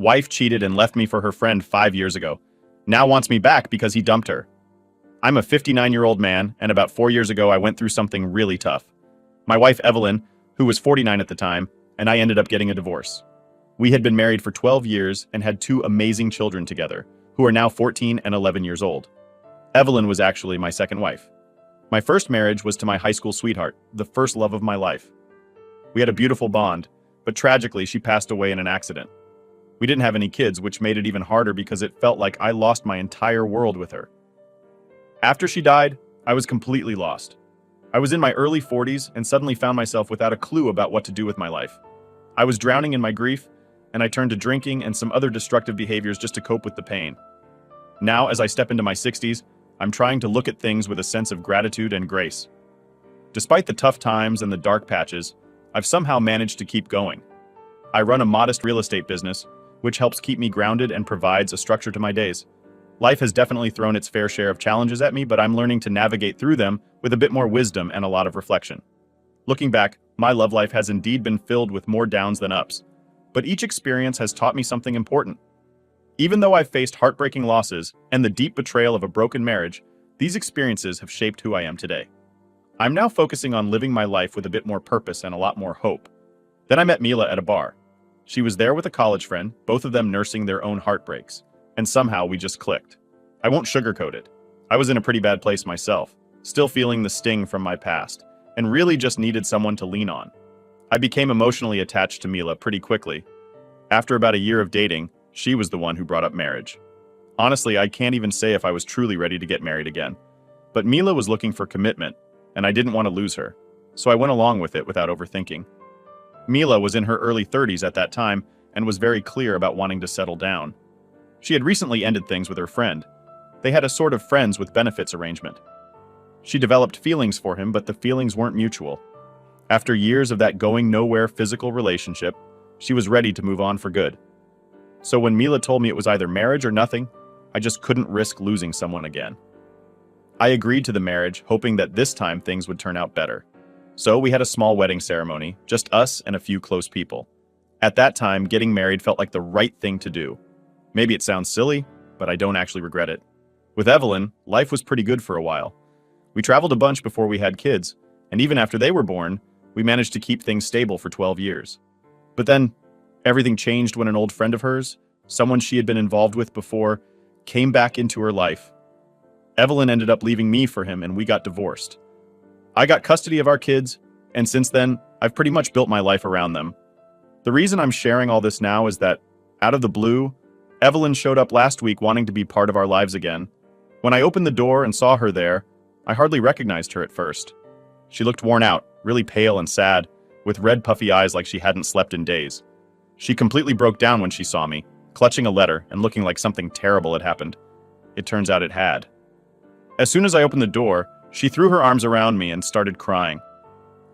Wife cheated and left me for her friend 5 years ago. Now wants me back because he dumped her. I'm a 59-year-old man, and about 4 years ago I went through something really tough. My wife Evelyn, who was 49 at the time, and I ended up getting a divorce. We had been married for 12 years and had two amazing children together, who are now 14 and 11 years old. Evelyn was actually my second wife. My first marriage was to my high school sweetheart, the first love of my life. We had a beautiful bond, but tragically she passed away in an accident. We didn't have any kids, which made it even harder because it felt like I lost my entire world with her. After she died, I was completely lost. I was in my early 40s and suddenly found myself without a clue about what to do with my life. I was drowning in my grief, and I turned to drinking and some other destructive behaviors just to cope with the pain. Now, as I step into my 60s, I'm trying to look at things with a sense of gratitude and grace. Despite the tough times and the dark patches, I've somehow managed to keep going. I run a modest real estate business, which helps keep me grounded and provides a structure to my days. Life has definitely thrown its fair share of challenges at me, but I'm learning to navigate through them with a bit more wisdom and a lot of reflection. Looking back, my love life has indeed been filled with more downs than ups, but each experience has taught me something important. Even though I've faced heartbreaking losses and the deep betrayal of a broken marriage, these experiences have shaped who I am today. I'm now focusing on living my life with a bit more purpose and a lot more hope. Then I met Mila at a bar. She was there with a college friend, both of them nursing their own heartbreaks, and somehow we just clicked. I won't sugarcoat it. I was in a pretty bad place myself, still feeling the sting from my past, and really just needed someone to lean on. I became emotionally attached to Mila pretty quickly. After about a year of dating, she was the one who brought up marriage. Honestly, I can't even say if I was truly ready to get married again. But Mila was looking for commitment, and I didn't want to lose her, so I went along with it without overthinking. Mila was in her early 30s at that time and was very clear about wanting to settle down. She had recently ended things with her friend. They had a sort of friends with benefits arrangement. She developed feelings for him, but the feelings weren't mutual. After years of that going nowhere physical relationship, she was ready to move on for good. So when Mila told me it was either marriage or nothing, I just couldn't risk losing someone again. I agreed to the marriage, hoping that this time things would turn out better. So we had a small wedding ceremony, just us and a few close people. At that time, getting married felt like the right thing to do. Maybe it sounds silly, but I don't actually regret it. With Evelyn, life was pretty good for a while. We traveled a bunch before we had kids, and even after they were born, we managed to keep things stable for 12 years. But then, everything changed when an old friend of hers, someone she had been involved with before, came back into her life. Evelyn ended up leaving me for him and we got divorced. I got custody of our kids, and since then, I've pretty much built my life around them. The reason I'm sharing all this now is that, out of the blue, Evelyn showed up last week wanting to be part of our lives again. When I opened the door and saw her there, I hardly recognized her at first. She looked worn out, really pale and sad, with red puffy eyes like she hadn't slept in days. She completely broke down when she saw me, clutching a letter and looking like something terrible had happened. It turns out it had. As soon as I opened the door, she threw her arms around me and started crying.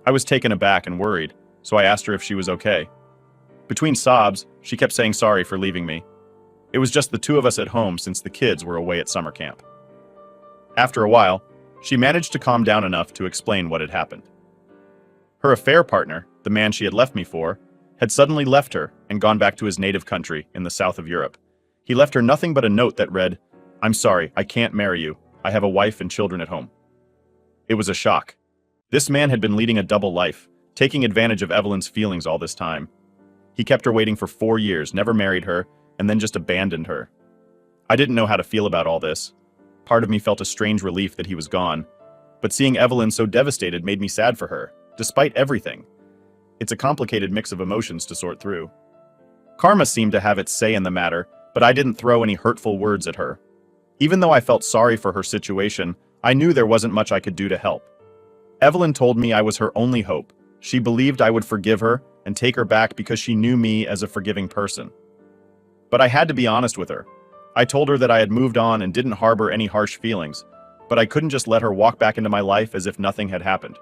I was taken aback and worried, so I asked her if she was okay. Between sobs, she kept saying sorry for leaving me. It was just the two of us at home since the kids were away at summer camp. After a while, she managed to calm down enough to explain what had happened. Her affair partner, the man she had left me for, had suddenly left her and gone back to his native country in the south of Europe. He left her nothing but a note that read, "I'm sorry, I can't marry you. I have a wife and children at home." It was a shock. This man had been leading a double life, taking advantage of Evelyn's feelings all this time. He kept her waiting for 4 years, never married her, and then just abandoned her. I didn't know how to feel about all this. Part of me felt a strange relief that he was gone, but seeing Evelyn so devastated made me sad for her, despite everything. It's a complicated mix of emotions to sort through. Karma seemed to have its say in the matter, but I didn't throw any hurtful words at her. Even though I felt sorry for her situation, I knew there wasn't much I could do to help. Evelyn told me I was her only hope. She believed I would forgive her and take her back because she knew me as a forgiving person. But I had to be honest with her. I told her that I had moved on and didn't harbor any harsh feelings, but I couldn't just let her walk back into my life as if nothing had happened.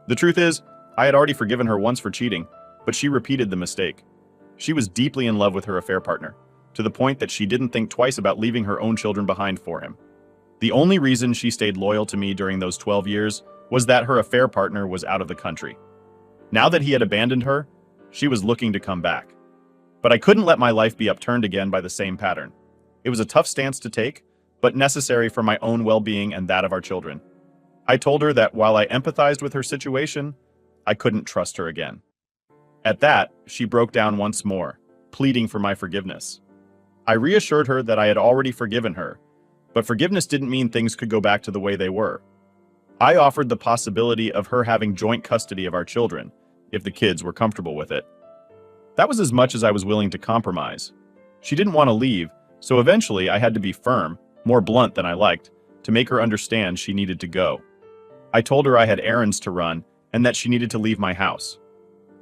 The truth is, I had already forgiven her once for cheating, but she repeated the mistake. She was deeply in love with her affair partner, to the point that she didn't think twice about leaving her own children behind for him. The only reason she stayed loyal to me during those 12 years was that her affair partner was out of the country. Now that he had abandoned her, she was looking to come back. But I couldn't let my life be upturned again by the same pattern. It was a tough stance to take, but necessary for my own well-being and that of our children. I told her that while I empathized with her situation, I couldn't trust her again. At that, she broke down once more, pleading for my forgiveness. I reassured her that I had already forgiven her, but forgiveness didn't mean things could go back to the way they were. I offered the possibility of her having joint custody of our children, if the kids were comfortable with it. That was as much as I was willing to compromise. She didn't want to leave, so eventually I had to be firm, more blunt than I liked, to make her understand she needed to go. I told her I had errands to run and that she needed to leave my house.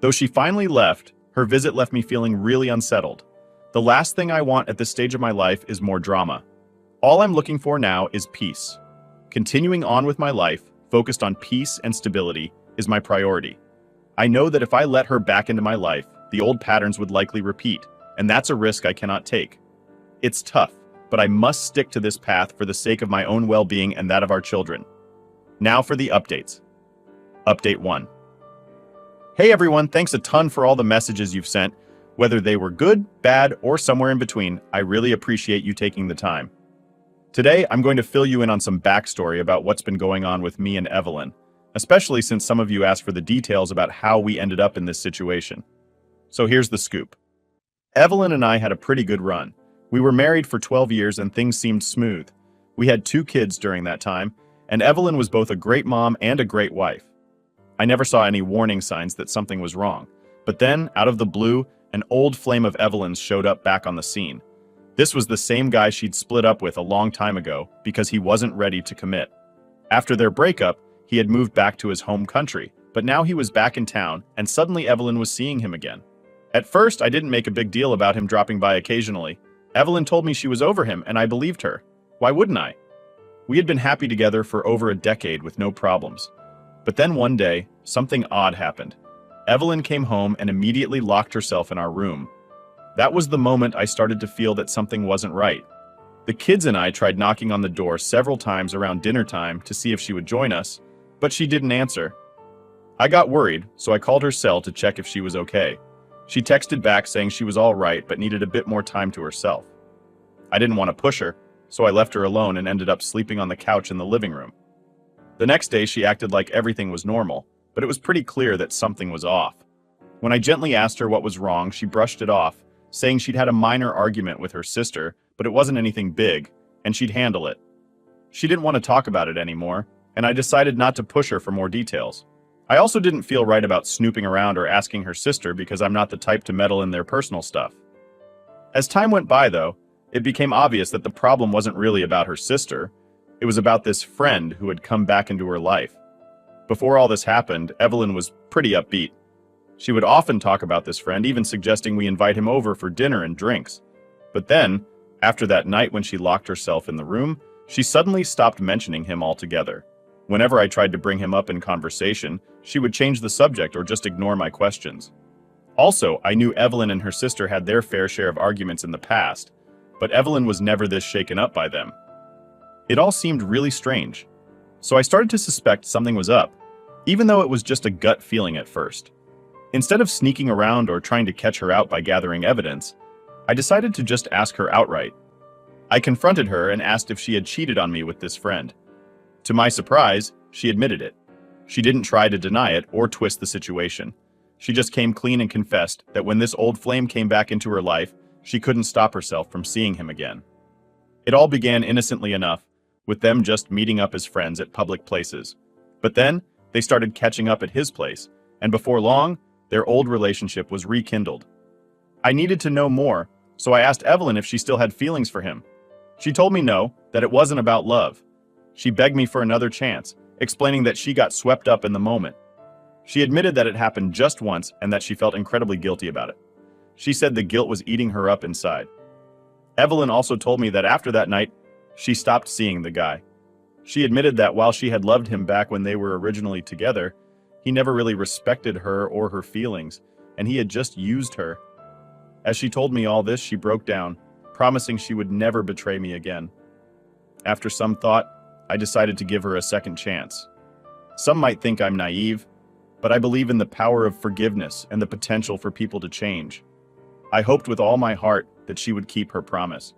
Though she finally left, her visit left me feeling really unsettled. The last thing I want at this stage of my life is more drama. All I'm looking for now is peace. Continuing on with my life, focused on peace and stability, is my priority. I know that if I let her back into my life, the old patterns would likely repeat, and that's a risk I cannot take. It's tough, but I must stick to this path for the sake of my own well-being and that of our children. Now for the updates. Update 1. Hey everyone, thanks a ton for all the messages you've sent. Whether they were good, bad, or somewhere in between, I really appreciate you taking the time. Today, I'm going to fill you in on some backstory about what's been going on with me and Evelyn, especially since some of you asked for the details about how we ended up in this situation. So here's the scoop. Evelyn and I had a pretty good run. We were married for 12 years and things seemed smooth. We had 2 kids during that time, and Evelyn was both a great mom and a great wife. I never saw any warning signs that something was wrong. But then, out of the blue, an old flame of Evelyn's showed up back on the scene. This was the same guy she'd split up with a long time ago because he wasn't ready to commit. After their breakup, he had moved back to his home country, but now he was back in town and suddenly Evelyn was seeing him again. At first, I didn't make a big deal about him dropping by occasionally. Evelyn told me she was over him and I believed her. Why wouldn't I? We had been happy together for over a decade with no problems. But then one day, something odd happened. Evelyn came home and immediately locked herself in our room. That was the moment I started to feel that something wasn't right. The kids and I tried knocking on the door several times around dinner time to see if she would join us, but she didn't answer. I got worried, so I called her cell to check if she was okay. She texted back saying she was all right but needed a bit more time to herself. I didn't want to push her, so I left her alone and ended up sleeping on the couch in the living room. The next day she acted like everything was normal, but it was pretty clear that something was off. When I gently asked her what was wrong, she brushed it off, saying she'd had a minor argument with her sister, but it wasn't anything big, and she'd handle it. She didn't want to talk about it anymore, and I decided not to push her for more details. I also didn't feel right about snooping around or asking her sister because I'm not the type to meddle in their personal stuff. As time went by, though, it became obvious that the problem wasn't really about her sister. It was about this friend who had come back into her life. Before all this happened, Evelyn was pretty upbeat. She would often talk about this friend, even suggesting we invite him over for dinner and drinks. But then, after that night when she locked herself in the room, she suddenly stopped mentioning him altogether. Whenever I tried to bring him up in conversation, she would change the subject or just ignore my questions. Also, I knew Evelyn and her sister had their fair share of arguments in the past, but Evelyn was never this shaken up by them. It all seemed really strange. So I started to suspect something was up, even though it was just a gut feeling at first. Instead of sneaking around or trying to catch her out by gathering evidence, I decided to just ask her outright. I confronted her and asked if she had cheated on me with this friend. To my surprise, she admitted it. She didn't try to deny it or twist the situation. She just came clean and confessed that when this old flame came back into her life, she couldn't stop herself from seeing him again. It all began innocently enough, with them just meeting up as friends at public places. But then, they started catching up at his place, and before long, their old relationship was rekindled. I needed to know more, so I asked Evelyn if she still had feelings for him. She told me no, that it wasn't about love. She begged me for another chance, explaining that she got swept up in the moment. She admitted that it happened just once and that she felt incredibly guilty about it. She said the guilt was eating her up inside. Evelyn also told me that after that night, she stopped seeing the guy. She admitted that while she had loved him back when they were originally together, he never really respected her or her feelings, and he had just used her. As she told me all this, she broke down, promising she would never betray me again. After some thought, I decided to give her a second chance. Some might think I'm naive, but I believe in the power of forgiveness and the potential for people to change. I hoped with all my heart that she would keep her promise.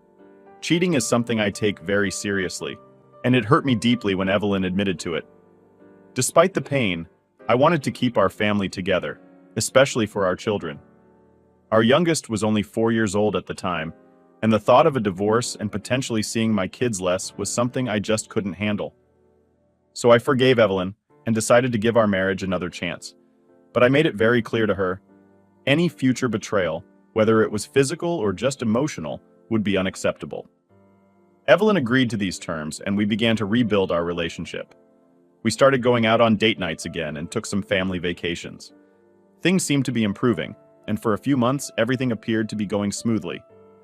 Cheating is something I take very seriously, and it hurt me deeply when Evelyn admitted to it. Despite the pain, I wanted to keep our family together, especially for our children. Our youngest was only 4 years old at the time, and the thought of a divorce and potentially seeing my kids less was something I just couldn't handle. So I forgave Evelyn and decided to give our marriage another chance. But I made it very clear to her, any future betrayal, whether it was physical or just emotional, would be unacceptable. Evelyn agreed to these terms, and we began to rebuild our relationship. We started going out on date nights again and took some family vacations. Things seemed to be improving, and for a few months, everything appeared to be going smoothly.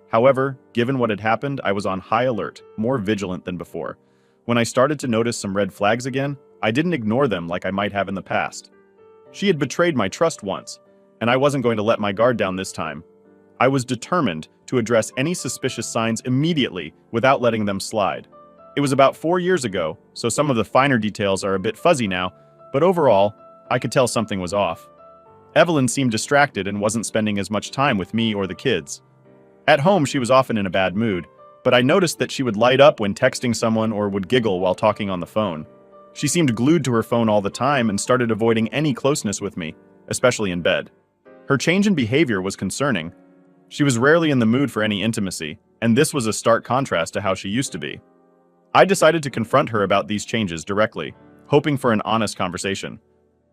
However, given what had happened, I was on high alert, more vigilant than before. When I started to notice some red flags again, I didn't ignore them like I might have in the past. She had betrayed my trust once, and I wasn't going to let my guard down this time. I was determined to address any suspicious signs immediately without letting them slide. It was about 4 years ago, so some of the finer details are a bit fuzzy now, but overall, I could tell something was off. Evelyn seemed distracted and wasn't spending as much time with me or the kids. At home, she was often in a bad mood, but I noticed that she would light up when texting someone or would giggle while talking on the phone. She seemed glued to her phone all the time and started avoiding any closeness with me, especially in bed. Her change in behavior was concerning. She was rarely in the mood for any intimacy, and this was a stark contrast to how she used to be. I decided to confront her about these changes directly, hoping for an honest conversation.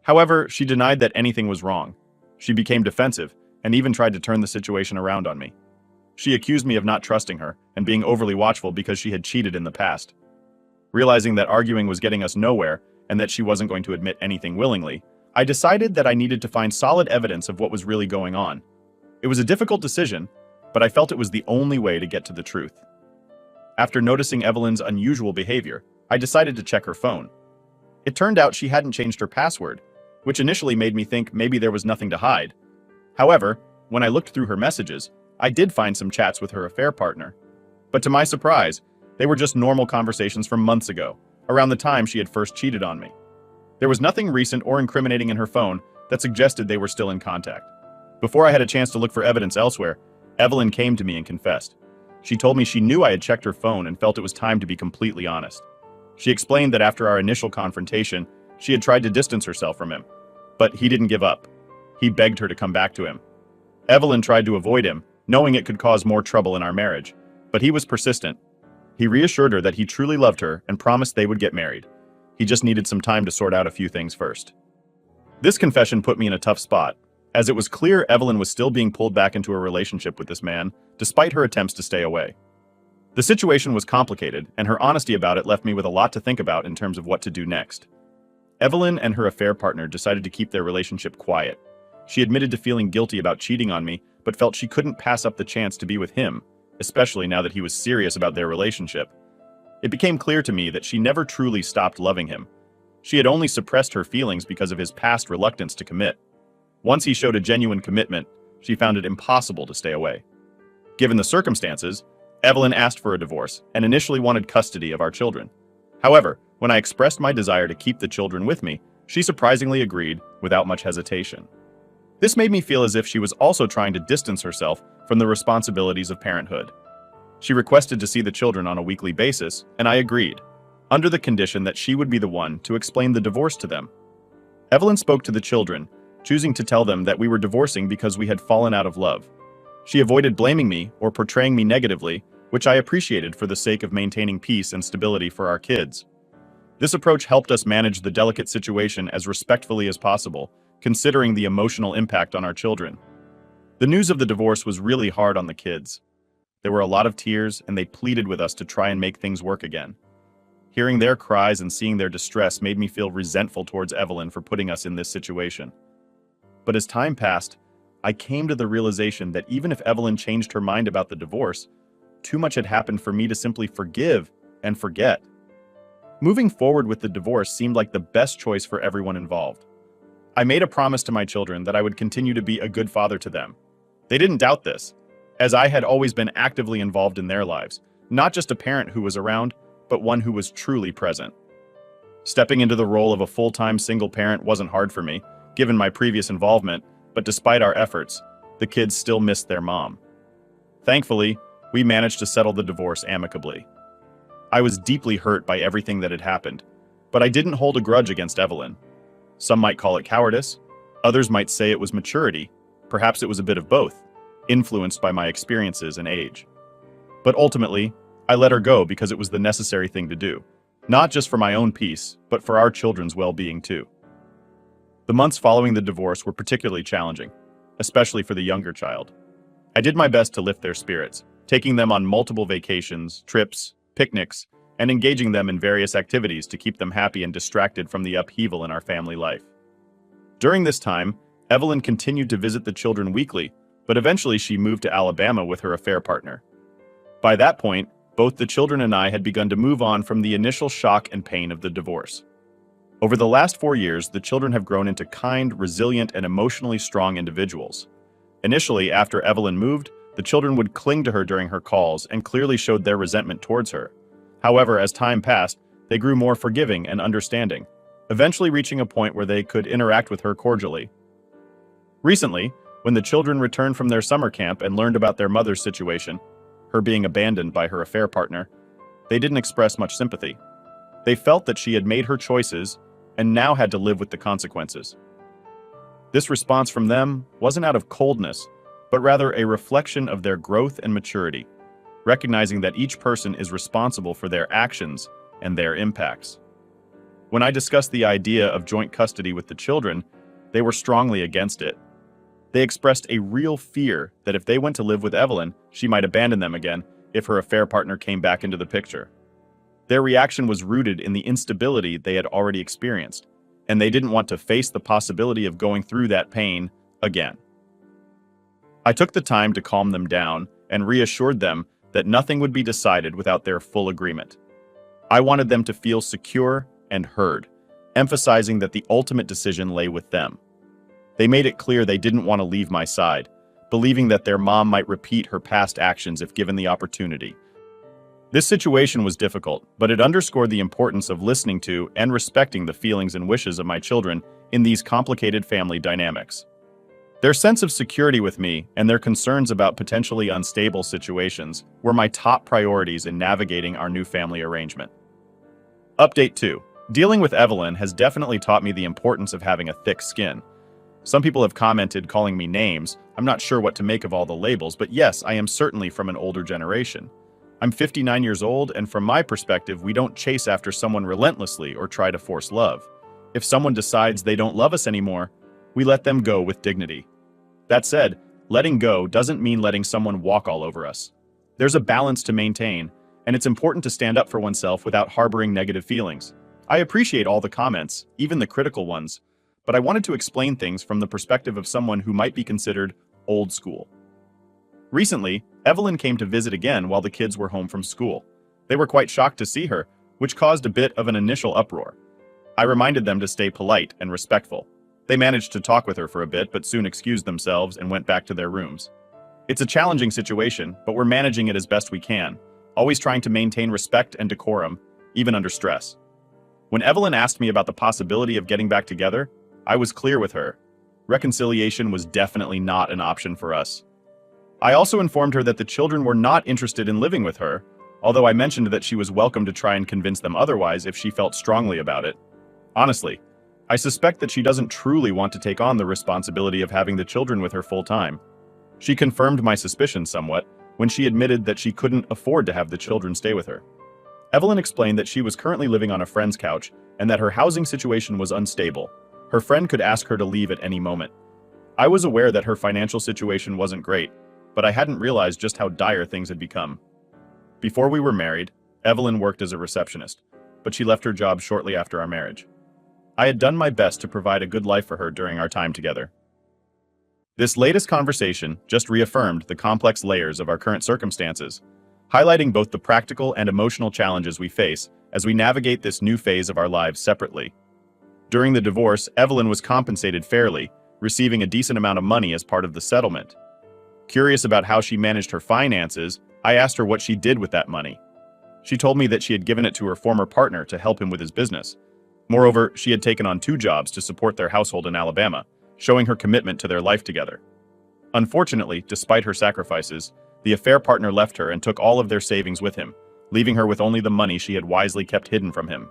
However, she denied that anything was wrong. She became defensive and even tried to turn the situation around on me. She accused me of not trusting her and being overly watchful because she had cheated in the past. Realizing that arguing was getting us nowhere and that she wasn't going to admit anything willingly, I decided that I needed to find solid evidence of what was really going on. It was a difficult decision, but I felt it was the only way to get to the truth. After noticing Evelyn's unusual behavior, I decided to check her phone. It turned out she hadn't changed her password, which initially made me think maybe there was nothing to hide. However, when I looked through her messages, I did find some chats with her affair partner. But to my surprise, they were just normal conversations from months ago, around the time she had first cheated on me. There was nothing recent or incriminating in her phone that suggested they were still in contact. Before I had a chance to look for evidence elsewhere, Evelyn came to me and confessed. She told me she knew I had checked her phone and felt it was time to be completely honest. She explained that after our initial confrontation, she had tried to distance herself from him. But he didn't give up. He begged her to come back to him. Evelyn tried to avoid him, knowing it could cause more trouble in our marriage, but he was persistent. He reassured her that he truly loved her and promised they would get married. He just needed some time to sort out a few things first. This confession put me in a tough spot, as it was clear Evelyn was still being pulled back into a relationship with this man, despite her attempts to stay away. The situation was complicated, and her honesty about it left me with a lot to think about in terms of what to do next. Evelyn and her affair partner decided to keep their relationship quiet. She admitted to feeling guilty about cheating on me, but felt she couldn't pass up the chance to be with him, especially now that he was serious about their relationship. It became clear to me that she never truly stopped loving him. She had only suppressed her feelings because of his past reluctance to commit. Once he showed a genuine commitment, she found it impossible to stay away. Given the circumstances, Evelyn asked for a divorce and initially wanted custody of our children. However, when I expressed my desire to keep the children with me, she surprisingly agreed without much hesitation. This made me feel as if she was also trying to distance herself from the responsibilities of parenthood. She requested to see the children on a weekly basis, and I agreed, under the condition that she would be the one to explain the divorce to them. Evelyn spoke to the children, choosing to tell them that we were divorcing because we had fallen out of love. She avoided blaming me or portraying me negatively, which I appreciated for the sake of maintaining peace and stability for our kids. This approach helped us manage the delicate situation as respectfully as possible, considering the emotional impact on our children. The news of the divorce was really hard on the kids. There were a lot of tears, and they pleaded with us to try and make things work again. Hearing their cries and seeing their distress made me feel resentful towards Evelyn for putting us in this situation. But as time passed, I came to the realization that even if Evelyn changed her mind about the divorce, too much had happened for me to simply forgive and forget. Moving forward with the divorce seemed like the best choice for everyone involved. I made a promise to my children that I would continue to be a good father to them. They didn't doubt this, as I had always been actively involved in their lives, not just a parent who was around, but one who was truly present. Stepping into the role of a full-time single parent wasn't hard for me, given my previous involvement, but despite our efforts, the kids still missed their mom. Thankfully, we managed to settle the divorce amicably. I was deeply hurt by everything that had happened, but I didn't hold a grudge against Evelyn. Some might call it cowardice, others might say it was maturity, perhaps it was a bit of both, influenced by my experiences and age. But ultimately, I let her go because it was the necessary thing to do, not just for my own peace, but for our children's well-being too. The months following the divorce were particularly challenging, especially for the younger child. I did my best to lift their spirits, taking them on multiple vacations, trips, picnics, and engaging them in various activities to keep them happy and distracted from the upheaval in our family life. During this time, Evelyn continued to visit the children weekly, but eventually she moved to Alabama with her affair partner. By that point, both the children and I had begun to move on from the initial shock and pain of the divorce. Over the last 4 years, the children have grown into kind, resilient, and emotionally strong individuals. Initially, after Evelyn moved, the children would cling to her during her calls and clearly showed their resentment towards her. However, as time passed, they grew more forgiving and understanding, eventually reaching a point where they could interact with her cordially. Recently, when the children returned from their summer camp and learned about their mother's situation, her being abandoned by her affair partner, they didn't express much sympathy. They felt that she had made her choices and now had to live with the consequences. This response from them wasn't out of coldness, but rather a reflection of their growth and maturity, recognizing that each person is responsible for their actions and their impacts. When I discussed the idea of joint custody with the children, they were strongly against it. They expressed a real fear that if they went to live with Evelyn, she might abandon them again if her affair partner came back into the picture. Their reaction was rooted in the instability they had already experienced, and they didn't want to face the possibility of going through that pain again. I took the time to calm them down and reassured them that nothing would be decided without their full agreement. I wanted them to feel secure and heard, emphasizing that the ultimate decision lay with them. They made it clear they didn't want to leave my side, believing that their mom might repeat her past actions if given the opportunity. This situation was difficult, but it underscored the importance of listening to and respecting the feelings and wishes of my children in these complicated family dynamics. Their sense of security with me and their concerns about potentially unstable situations were my top priorities in navigating our new family arrangement. Update 2. Dealing with Evelyn has definitely taught me the importance of having a thick skin. Some people have commented calling me names. I'm not sure what to make of all the labels, but yes, I am certainly from an older generation. I'm 59 years old, and from my perspective, we don't chase after someone relentlessly or try to force love. If someone decides they don't love us anymore, we let them go with dignity. That said, letting go doesn't mean letting someone walk all over us. There's a balance to maintain, and it's important to stand up for oneself without harboring negative feelings. I appreciate all the comments, even the critical ones, but I wanted to explain things from the perspective of someone who might be considered old school. Recently, Evelyn came to visit again while the kids were home from school. They were quite shocked to see her, which caused a bit of an initial uproar. I reminded them to stay polite and respectful. They managed to talk with her for a bit, but soon excused themselves and went back to their rooms. It's a challenging situation, but we're managing it as best we can, always trying to maintain respect and decorum, even under stress. When Evelyn asked me about the possibility of getting back together, I was clear with her. Reconciliation was definitely not an option for us. I also informed her that the children were not interested in living with her, although I mentioned that she was welcome to try and convince them otherwise if she felt strongly about it. Honestly, I suspect that she doesn't truly want to take on the responsibility of having the children with her full time. She confirmed my suspicions somewhat when she admitted that she couldn't afford to have the children stay with her. Evelyn explained that she was currently living on a friend's couch and that her housing situation was unstable. Her friend could ask her to leave at any moment. I was aware that her financial situation wasn't great, but I hadn't realized just how dire things had become. Before we were married, Evelyn worked as a receptionist, but she left her job shortly after our marriage. I had done my best to provide a good life for her during our time together. This latest conversation just reaffirmed the complex layers of our current circumstances, highlighting both the practical and emotional challenges we face as we navigate this new phase of our lives separately. During the divorce, Evelyn was compensated fairly, receiving a decent amount of money as part of the settlement. Curious about how she managed her finances, I asked her what she did with that money. She told me that she had given it to her former partner to help him with his business. Moreover, she had taken on 2 jobs to support their household in Alabama, showing her commitment to their life together. Unfortunately, despite her sacrifices, the affair partner left her and took all of their savings with him, leaving her with only the money she had wisely kept hidden from him.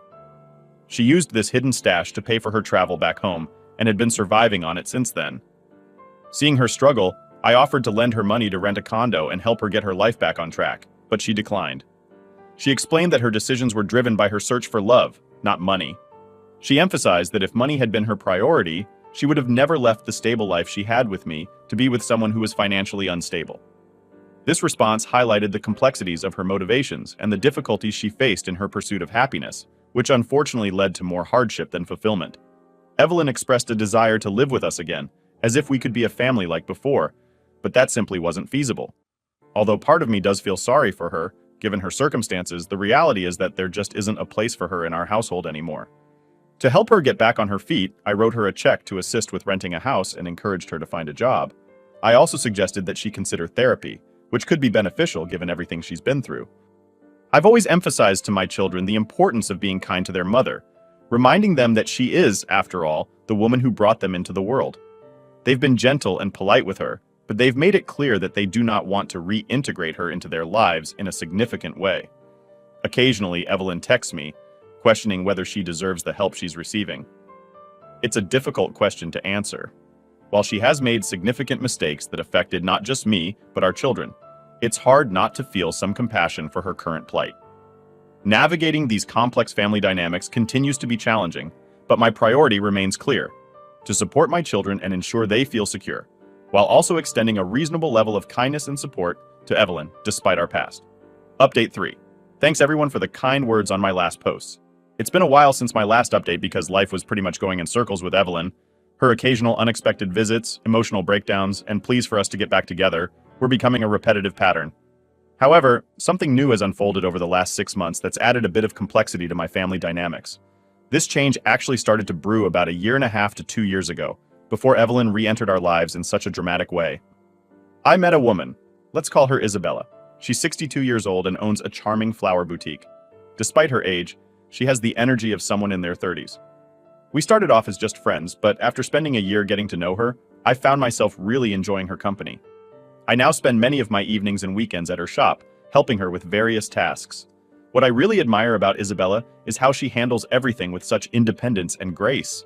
She used this hidden stash to pay for her travel back home and had been surviving on it since then. Seeing her struggle, I offered to lend her money to rent a condo and help her get her life back on track, but she declined. She explained that her decisions were driven by her search for love, not money. She emphasized that if money had been her priority, she would have never left the stable life she had with me to be with someone who was financially unstable. This response highlighted the complexities of her motivations and the difficulties she faced in her pursuit of happiness, which unfortunately led to more hardship than fulfillment. Evelyn expressed a desire to live with us again, as if we could be a family like before, but that simply wasn't feasible. Although part of me does feel sorry for her, given her circumstances, the reality is that there just isn't a place for her in our household anymore. To help her get back on her feet, I wrote her a check to assist with renting a house and encouraged her to find a job. I also suggested that she consider therapy, which could be beneficial given everything she's been through. I've always emphasized to my children the importance of being kind to their mother, reminding them that she is, after all, the woman who brought them into the world. They've been gentle and polite with her, but they've made it clear that they do not want to reintegrate her into their lives in a significant way. Occasionally, Evelyn texts me, questioning whether she deserves the help she's receiving. It's a difficult question to answer. While she has made significant mistakes that affected not just me, but our children, it's hard not to feel some compassion for her current plight. Navigating these complex family dynamics continues to be challenging, but my priority remains clear: to support my children and ensure they feel secure, while also extending a reasonable level of kindness and support to Evelyn, despite our past. Update 3. Thanks everyone for the kind words on my last posts. It's been a while since my last update because life was pretty much going in circles with Evelyn. Her occasional unexpected visits, emotional breakdowns, and pleas for us to get back together were becoming a repetitive pattern. However, something new has unfolded over the last 6 months that's added a bit of complexity to my family dynamics. This change actually started to brew about 1.5 to 2 years ago, before Evelyn re-entered our lives in such a dramatic way. I met a woman. Let's call her Isabella. She's 62 years old and owns a charming flower boutique. Despite her age, she has the energy of someone in their 30s. We started off as just friends, but after spending a year getting to know her, I found myself really enjoying her company. I now spend many of my evenings and weekends at her shop, helping her with various tasks. What I really admire about Isabella is how she handles everything with such independence and grace.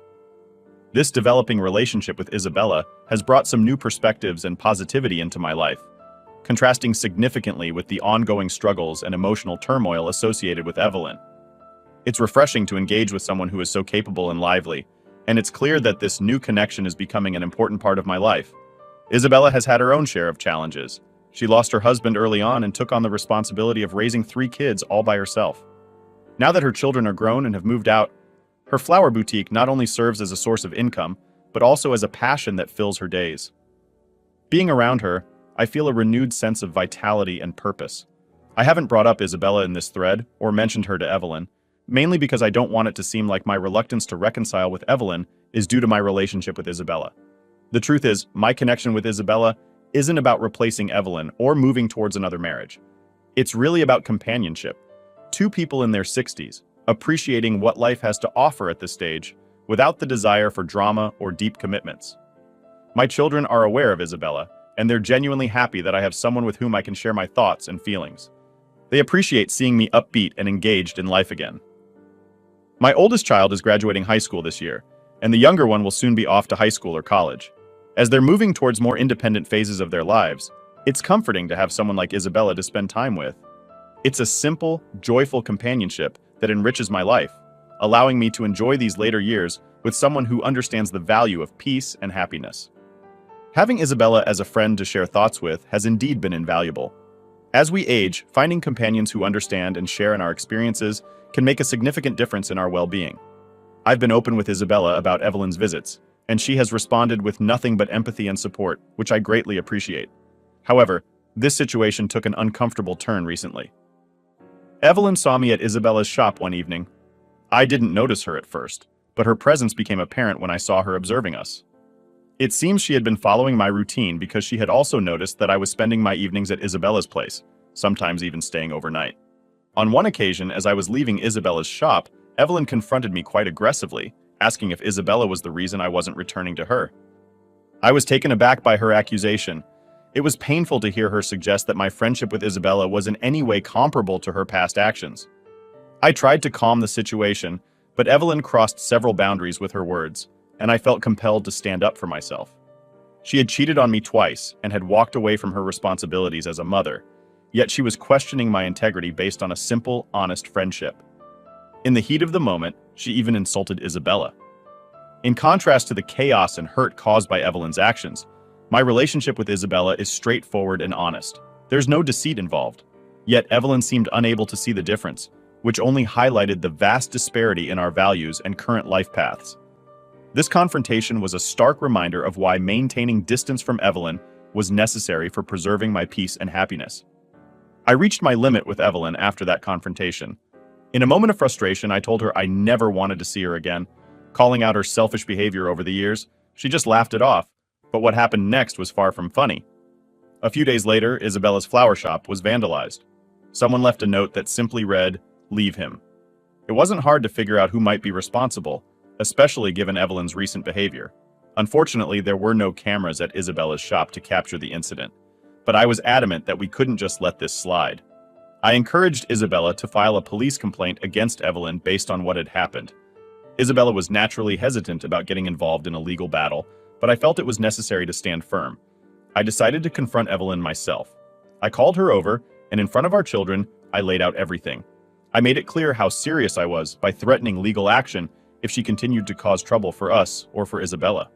This developing relationship with Isabella has brought some new perspectives and positivity into my life, contrasting significantly with the ongoing struggles and emotional turmoil associated with Evelyn. It's refreshing to engage with someone who is so capable and lively, and it's clear that this new connection is becoming an important part of my life. Isabella has had her own share of challenges. She lost her husband early on and took on the responsibility of raising 3 kids all by herself. Now that her children are grown and have moved out, her flower boutique not only serves as a source of income, but also as a passion that fills her days. Being around her, I feel a renewed sense of vitality and purpose. I haven't brought up Isabella in this thread or mentioned her to Evelyn, mainly because I don't want it to seem like my reluctance to reconcile with Evelyn is due to my relationship with Isabella. The truth is, my connection with Isabella isn't about replacing Evelyn or moving towards another marriage. It's really about companionship. 2 people in their 60s, appreciating what life has to offer at this stage, without the desire for drama or deep commitments. My children are aware of Isabella, and they're genuinely happy that I have someone with whom I can share my thoughts and feelings. They appreciate seeing me upbeat and engaged in life again. My oldest child is graduating high school this year, and the younger one will soon be off to high school or college. As they're moving towards more independent phases of their lives, it's comforting to have someone like Isabella to spend time with. It's a simple, joyful companionship that enriches my life, allowing me to enjoy these later years with someone who understands the value of peace and happiness. Having Isabella as a friend to share thoughts with has indeed been invaluable. As we age, finding companions who understand and share in our experiences can make a significant difference in our well-being. I've been open with Isabella about Evelyn's visits, and she has responded with nothing but empathy and support, which I greatly appreciate. However, this situation took an uncomfortable turn recently. Evelyn saw me at Isabella's shop one evening. I didn't notice her at first, but her presence became apparent when I saw her observing us. It seems she had been following my routine because she had also noticed that I was spending my evenings at Isabella's place, sometimes even staying overnight. On one occasion, as I was leaving Isabella's shop, Evelyn confronted me quite aggressively, asking if Isabella was the reason I wasn't returning to her. I was taken aback by her accusation. It was painful to hear her suggest that my friendship with Isabella was in any way comparable to her past actions. I tried to calm the situation, but Evelyn crossed several boundaries with her words, and I felt compelled to stand up for myself. She had cheated on me twice and had walked away from her responsibilities as a mother, yet she was questioning my integrity based on a simple, honest friendship. In the heat of the moment, she even insulted Isabella. In contrast to the chaos and hurt caused by Evelyn's actions, my relationship with Isabella is straightforward and honest. There's no deceit involved. Yet Evelyn seemed unable to see the difference, which only highlighted the vast disparity in our values and current life paths. This confrontation was a stark reminder of why maintaining distance from Evelyn was necessary for preserving my peace and happiness. I reached my limit with Evelyn after that confrontation. In a moment of frustration, I told her I never wanted to see her again. Calling out her selfish behavior over the years, she just laughed it off. But what happened next was far from funny. A few days later, Isabella's flower shop was vandalized. Someone left a note that simply read, "Leave him." It wasn't hard to figure out who might be responsible, especially given Evelyn's recent behavior. Unfortunately, there were no cameras at Isabella's shop to capture the incident, but I was adamant that we couldn't just let this slide. I encouraged Isabella to file a police complaint against Evelyn based on what had happened. Isabella was naturally hesitant about getting involved in a legal battle, but I felt it was necessary to stand firm. I decided to confront Evelyn myself. I called her over, and in front of our children, I laid out everything. I made it clear how serious I was by threatening legal action if she continued to cause trouble for us or for Isabella.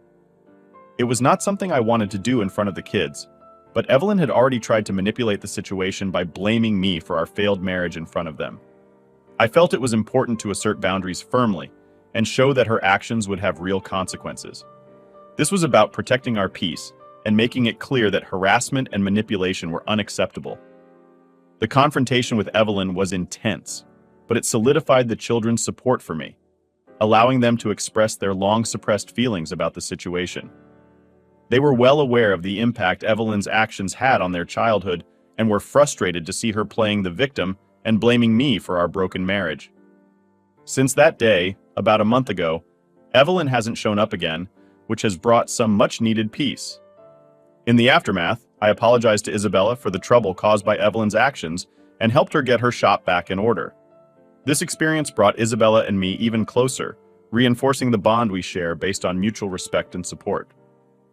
It was not something I wanted to do in front of the kids, but Evelyn had already tried to manipulate the situation by blaming me for our failed marriage in front of them. I felt it was important to assert boundaries firmly and show that her actions would have real consequences. This was about protecting our peace and making it clear that harassment and manipulation were unacceptable. The confrontation with Evelyn was intense, but it solidified the children's support for me, allowing them to express their long-suppressed feelings about the situation. They were well aware of the impact Evelyn's actions had on their childhood and were frustrated to see her playing the victim and blaming me for our broken marriage. Since that day, about a month ago, Evelyn hasn't shown up again, which has brought some much-needed peace. In the aftermath, I apologized to Isabella for the trouble caused by Evelyn's actions and helped her get her shop back in order. This experience brought Isabella and me even closer, reinforcing the bond we share based on mutual respect and support.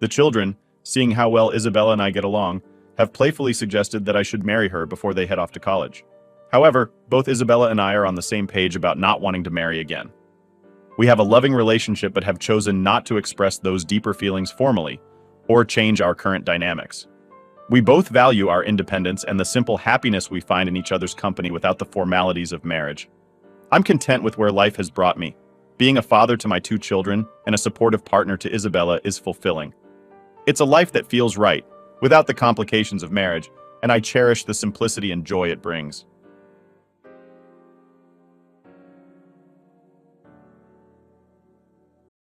The children, seeing how well Isabella and I get along, have playfully suggested that I should marry her before they head off to college. However, both Isabella and I are on the same page about not wanting to marry again. We have a loving relationship but have chosen not to express those deeper feelings formally or change our current dynamics. We both value our independence and the simple happiness we find in each other's company without the formalities of marriage. I'm content with where life has brought me. Being a father to my 2 children and a supportive partner to Isabella is fulfilling. It's a life that feels right, without the complications of marriage, and I cherish the simplicity and joy it brings.